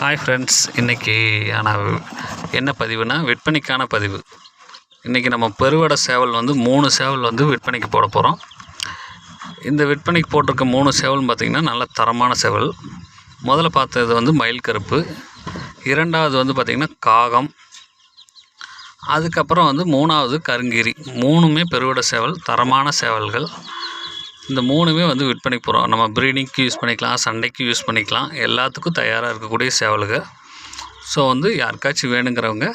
Hi friends, இன்றைக்கி ஆனால் என்ன பதிவுனா விற்பனைக்கான பதிவு. இன்றைக்கி நம்ம பெருவடை சேவல் வந்து 3 சேவல் வந்து விற்பனைக்கு போட போகிறோம். இந்த விற்பனைக்கு போட்டிருக்க 3 சேவல்னு பார்த்திங்கன்னா நல்ல தரமான சேவல். முதல்ல பார்த்தது வந்து மயில் கருப்பு, இரண்டாவது வந்து பார்த்திங்கன்னா காகம், அதுக்கப்புறம் வந்து 3வது கருங்கீரி. 3மே பெருவடை சேவல், தரமான சேவல்கள். இந்த 3மே வந்து விற்பனைக்கு போகிறோம். நம்ம ப்ரீடிங்க்கு யூஸ் பண்ணிக்கலாம், சண்டைக்கு யூஸ் பண்ணிக்கலாம், எல்லாத்துக்கும் தயாராக இருக்கக்கூடிய சேவல்கள். ஸோ வந்து யாருக்காச்சும் வேணுங்கிறவங்க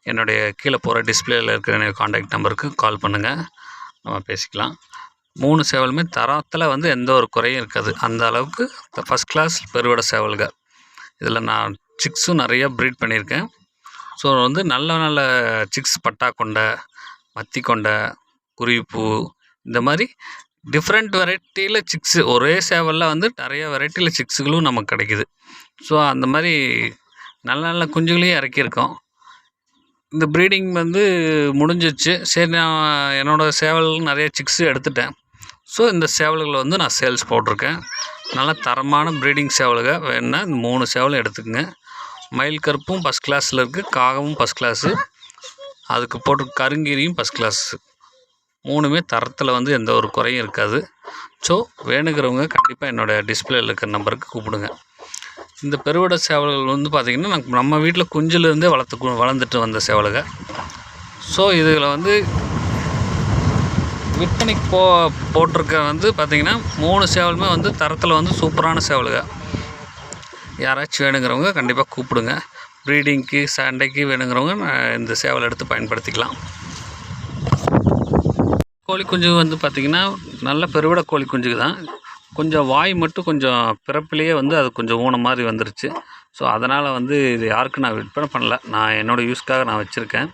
என்னுடைய கீழே போகிற டிஸ்பிளேயில் இருக்கிற என்னுடைய காண்டாக்ட் நம்பருக்கு கால் பண்ணுங்கள், நம்ம பேசிக்கலாம். 3 சேவலுமே தரத்தில் வந்து எந்த ஒரு குறையும் இருக்காது. அந்த அளவுக்கு ஃபஸ்ட் கிளாஸ் பெருவடை சேவல்கள். இதில் நான் சிக்ஸும் நிறையா ப்ரீட் பண்ணியிருக்கேன். ஸோ வந்து நல்ல நல்ல சிக்ஸ் பட்டா கொண்டை, மத்தி கொண்டை, குருவிப்பூ, இந்த மாதிரி டிஃப்ரெண்ட் வெரைட்டியில் சிக்ஸு ஒரே சேவலில் வந்து நிறைய வெரைட்டியில் சிக்ஸுகளும் நமக்கு கிடைக்கிது. ஸோ அந்த மாதிரி நல்ல நல்ல குஞ்சுகளையும் இறக்கியிருக்கோம். இந்த ப்ரீடிங் வந்து முடிஞ்சிச்சு. சரி, நான் என்னோடய சேவல் நிறைய சிக்ஸு எடுத்துட்டேன். ஸோ இந்த சேவல்களை வந்து நான் சேல்ஸ் போட்டிருக்கேன். நல்ல தரமான ப்ரீடிங் சேவல்கள் வேணுன்னா இந்த 3 சேவலும் எடுத்துக்கோங்க. மயில் கருப்பும் ஃபஸ்ட் கிளாஸில் இருக்குது, காகமும் ஃபஸ்ட் கிளாஸு, அதுக்கு போட்டு கருங்கீரியும் ஃபஸ்ட் கிளாஸு. 3மே தரத்தில் வந்து எந்த ஒரு குறையும் இருக்காது. ஸோ வேணுங்கிறவங்க கண்டிப்பாக என்னோடய டிஸ்பிளேயில் இருக்கிற நம்பருக்கு கூப்பிடுங்க. இந்த பெருவடை சேவல்கள் வந்து பார்த்திங்கன்னா நம்ம வீட்டில் குஞ்சிலேருந்தே வளர்ந்துட்டு வந்த சேவல்கள். ஸோ இதில் வந்து விற்பனைக்கு போட்டிருக்க வந்து பார்த்திங்கன்னா 3 சேவலுமே வந்து தரத்தில் வந்து சூப்பரான சேவல்கள். யாராச்சும் வேணுங்கிறவங்க கண்டிப்பாக கூப்பிடுங்க. ப்ரீடிங்க்கு சண்டைக்கு வேணுங்கிறவங்க இந்த சேவலை எடுத்து பயன்படுத்திக்கலாம். கோழி குஞ்சு வந்து பார்த்திங்கன்னா நல்ல பெருவிட கோழி குஞ்சுக்கு தான். கொஞ்சம் வாய் மட்டும் கொஞ்சம் பிறப்பிலேயே வந்து அது கொஞ்சம் ஊனம் மாதிரி வந்துருச்சு. ஸோ அதனால் வந்து இது யாருக்கும் நான் விற்பனை பண்ணல, நான் என்னோடய யூஸ்க்காக நான் வச்சுருக்கேன்.